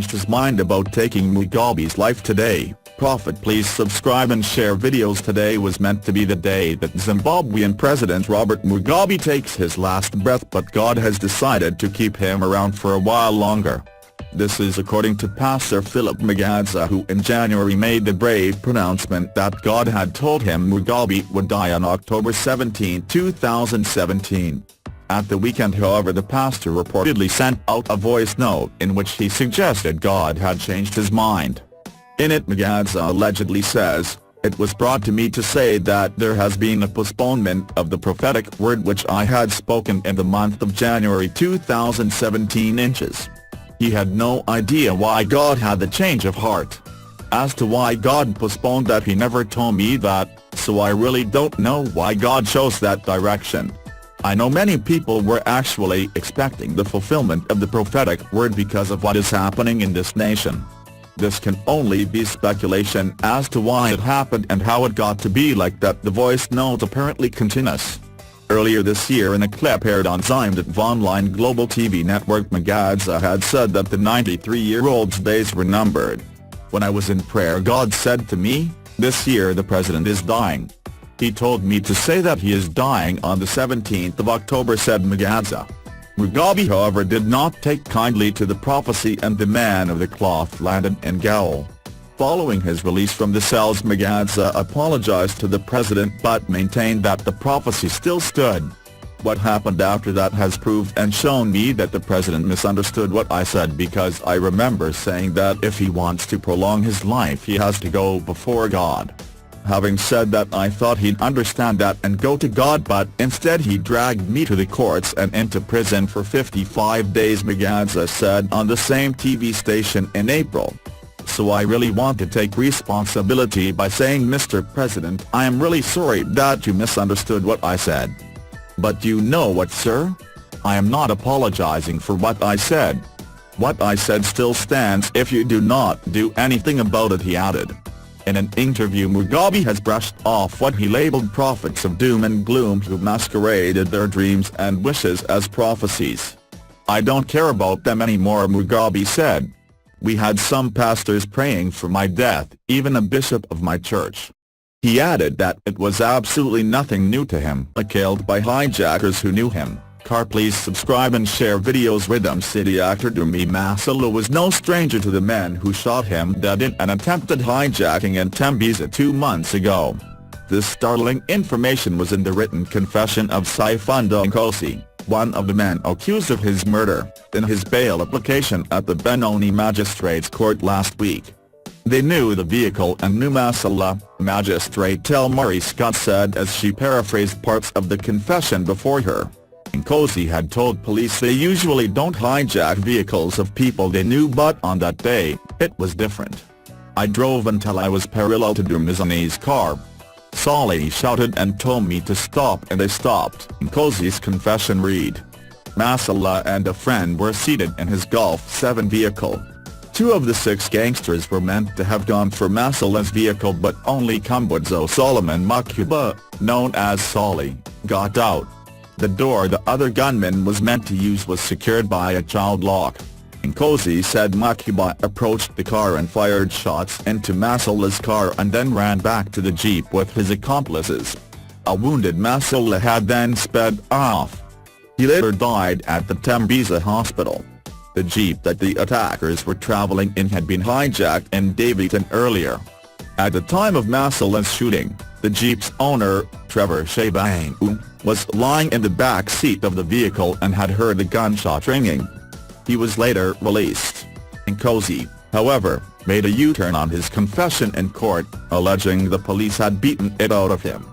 changed his mind about taking Mugabe's life today. Prophet, please subscribe and share videos. Today was meant to be the day that Zimbabwean President Robert Mugabe takes his last breath, but God has decided to keep him around for a while longer. This is according to Pastor Philip Mugabe, who in January made the brave pronouncement that God had told him Mugabe would die on October 17, 2017. At the weekend, however, the pastor reportedly sent out a voice note in which he suggested God had changed his mind. In it, Mugabe allegedly says, "It was brought to me to say that there has been a postponement of the prophetic word which I had spoken in the month of January 2017 inches." He had no idea why God had the change of heart. As to why God postponed that, he never told me that, so I really don't know why God chose that direction. I know many people were actually expecting the fulfillment of the prophetic word because of what is happening in this nation. This can only be speculation as to why it happened and how it got to be like that, the voice note apparently continues. Earlier this year, in a clip aired on Zimbabwe's online global TV network, Mugabe had said that the 93-year-old's days were numbered. "When I was in prayer, God said to me, 'This year the president is dying.' He told me to say that he is dying on the 17th of October, said Mugabe. Mugabe, however, did not take kindly to the prophecy, and the man of the cloth landed in gaol. Following his release from the cells, Mugabe apologized to the president but maintained that the prophecy still stood. "What happened after that has proved and shown me that the president misunderstood what I said, because I remember saying that if he wants to prolong his life he has to go before God. Having said that, I thought he'd understand that and go to God, but instead he dragged me to the courts and into prison for 55 days, Mugabe said on the same TV station in April. "So I really want to take responsibility by saying, Mr. President, I am really sorry that you misunderstood what I said. But you know what, sir? I am not apologizing for what I said. What I said still stands if you do not do anything about it," he added. In an interview, Mugabe has brushed off what he labeled prophets of doom and gloom who masqueraded their dreams and wishes as prophecies. "I don't care about them anymore," Mugabe said. "We had some pastors praying for my death, even a bishop of my church." He added that it was absolutely nothing new to him, killed by hijackers who knew him. Please subscribe and share videos. Rhythm City actor Dumi Masala was no stranger to the men who shot him dead in an attempted hijacking in Tembisa 2 months ago. This startling information was in the written confession of Saifundo Nkosi, one of the men accused of his murder, in his bail application at the Benoni Magistrates Court last week. "They knew the vehicle and knew Masala," Magistrate Telmari Scott said as she paraphrased parts of the confession before her. Nkosi had told police they usually don't hijack vehicles of people they knew, but on that day, it was different. "I drove until I was parallel to Dumizani's car. Sali shouted and told me to stop and I stopped," Nkosi's confession read. Masala and a friend were seated in his Golf 7 vehicle. 2 of the 6 gangsters were meant to have gone for Masala's vehicle, but only Kumbudzo Solomon Makuba, known as Sali, got out. The door the other gunman was meant to use was secured by a child lock. Nkosi said Makuba approached the car and fired shots into Masala's car and then ran back to the jeep with his accomplices. A wounded Masala had then sped off. He later died at the Tembisa hospital. The jeep that the attackers were traveling in had been hijacked in Davidson earlier. At the time of Masala's shooting, the jeep's owner, Trevor Shabangu, was lying in the back seat of the vehicle and had heard the gunshot ringing. He was later released. Nkosi, however, made a U-turn on his confession in court, alleging the police had beaten it out of him.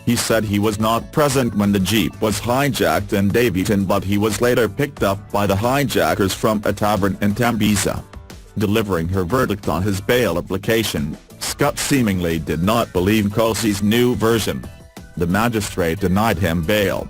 He said he was not present when the jeep was hijacked in Davidson, but he was later picked up by the hijackers from a tavern in Tembisa. Delivering her verdict on his bail application, Scott seemingly did not believe Nkosi's new version. The magistrate denied him bail.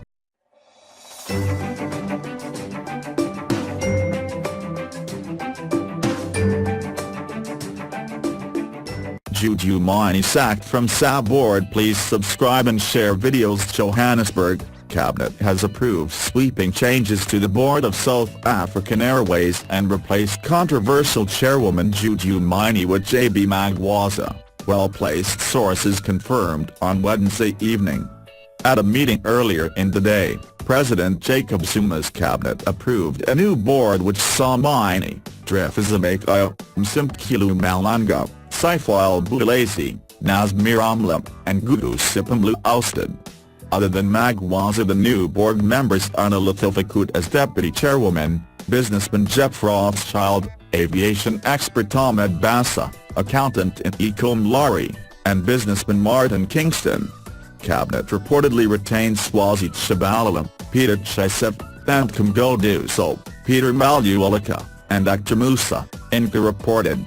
Juju Mine sacked from SAB board. Please subscribe and share videos. Johannesburg, Cabinet has approved sweeping changes to the board of South African Airways and replaced controversial chairwoman Juju Maini with JB Magwaza, well-placed sources confirmed on Wednesday evening. At a meeting earlier in the day, President Jacob Zuma's cabinet approved a new board which saw Maini, Drifazamekayo, Msimkilu Malanga, Saiful Bulezi, Nazmir Amla, and Gugu Sipamlu ousted. Other than Magwaza, the new board members are Latifakut as deputy chairwoman, businessman Jeff Rothschild, aviation expert Ahmed Bassa, accountant in Ecom Lari, and businessman Martin Kingston. Cabinet reportedly retains Swazi Shabalala, Peter Chisep, Thamkum Goduso, Peter Malualika, and Actor Musa, Inca reported.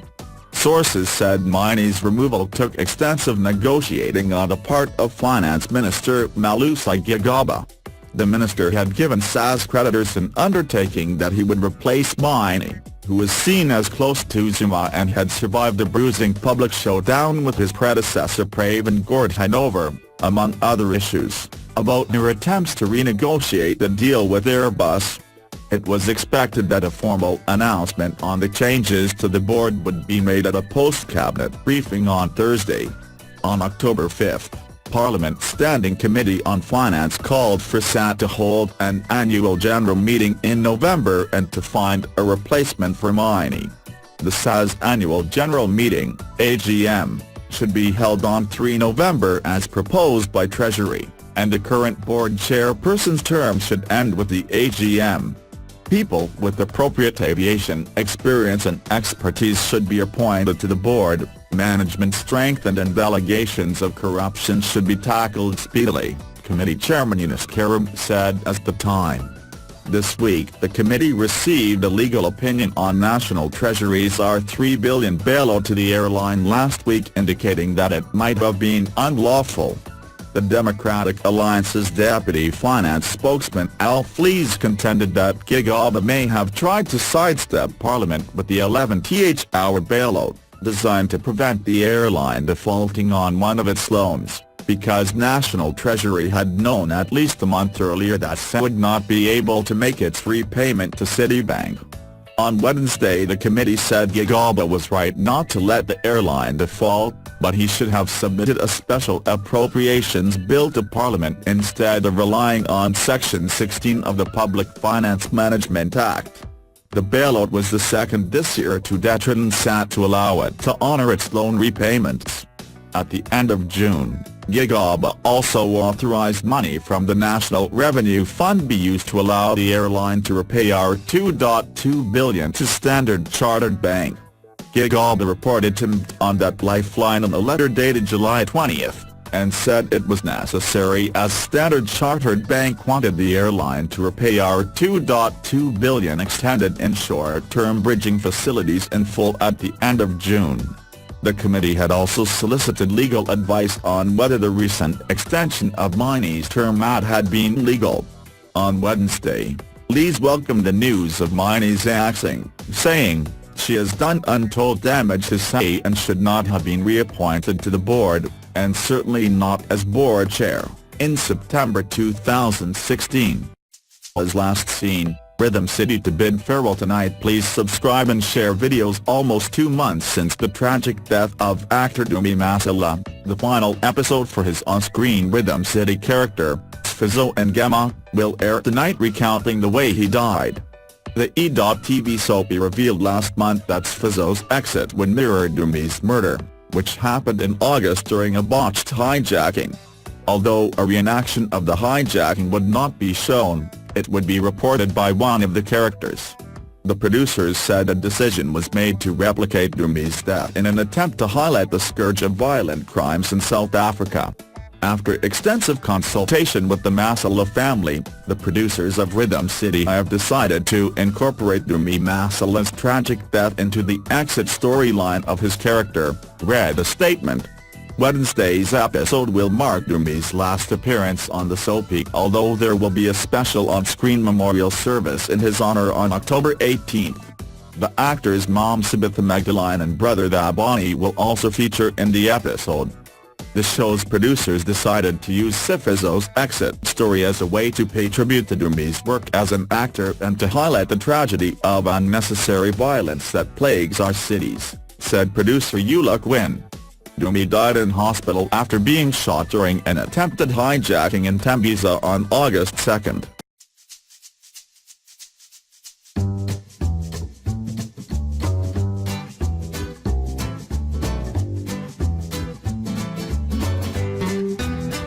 Sources said Maini's removal took extensive negotiating on the part of Finance Minister Malusi Gigaba. The minister had given SAS creditors an undertaking that he would replace Maini, who was seen as close to Zuma and had survived a bruising public showdown with his predecessor Pravin Gordhan, among other issues, about their attempts to renegotiate the deal with Airbus. It was expected that a formal announcement on the changes to the board would be made at a post-cabinet briefing on Thursday. On October 5, Parliament's Standing Committee on Finance called for SAT to hold an annual general meeting in November and to find a replacement for Maini. The SAS annual general meeting, AGM, should be held on 3 November as proposed by Treasury, and the current board chairperson's term should end with the AGM. People with appropriate aviation experience and expertise should be appointed to the board, management strengthened and allegations of corruption should be tackled speedily, committee chairman Yunus Karim said at the time. This week the committee received a legal opinion on National Treasury's R3 billion bailout to the airline last week, indicating that it might have been unlawful. The Democratic Alliance's deputy finance spokesman Al Flees contended that Gigaba may have tried to sidestep Parliament with the 11th-hour bailout, designed to prevent the airline defaulting on one of its loans, because National Treasury had known at least a month earlier that it would not be able to make its repayment to Citibank. On Wednesday the committee said Gigaba was right not to let the airline default, but he should have submitted a special appropriations bill to Parliament instead of relying on Section 16 of the Public Finance Management Act. The bailout was the second this year to determine SAT to allow it to honour its loan repayments. At the end of June, Gigaba also authorized money from the National Revenue Fund be used to allow the airline to repay our $2.2 billion to Standard Chartered Bank. Gigaba reported to on that lifeline in a letter dated July 20, and said it was necessary as Standard Chartered Bank wanted the airline to repay our $2.2 billion extended in short-term bridging facilities in full at the end of June. The committee had also solicited legal advice on whether the recent extension of Maini's term had been legal. On Wednesday, Lees welcomed the news of Maini's axing, saying, "She has done untold damage to SAE and should not have been reappointed to the board, and certainly not as board chair." In September 2016. As last seen, Rhythm City to bid farewell tonight. Please subscribe and share videos. Almost 2 months since the tragic death of actor Dumi Masala, the final episode for his on-screen Rhythm City character, Fizzo and Gemma, will air tonight, recounting the way he died. The E.TV soapy revealed last month that Fizzo's exit would mirror Dumi's murder, which happened in August during a botched hijacking. Although a reenaction of the hijacking would not be shown, it would be reported by one of the characters. The producers said a decision was made to replicate Dumi's death in an attempt to highlight the scourge of violent crimes in South Africa. After extensive consultation with the Masala family, the producers of Rhythm City have decided to incorporate Dumi Masala's tragic death into the exit storyline of his character, read a statement. Wednesday's episode will mark Dumi's last appearance on the soapy, although there will be a special on-screen memorial service in his honor on October 18. The actor's mom Sabitha Magdalene and brother Thabani will also feature in the episode. The show's producers decided to use Sifizo's exit story as a way to pay tribute to Dume's work as an actor and to highlight the tragedy of unnecessary violence that plagues our cities, said producer Eula Quinn. Dume died in hospital after being shot during an attempted hijacking in Tembisa on August 2.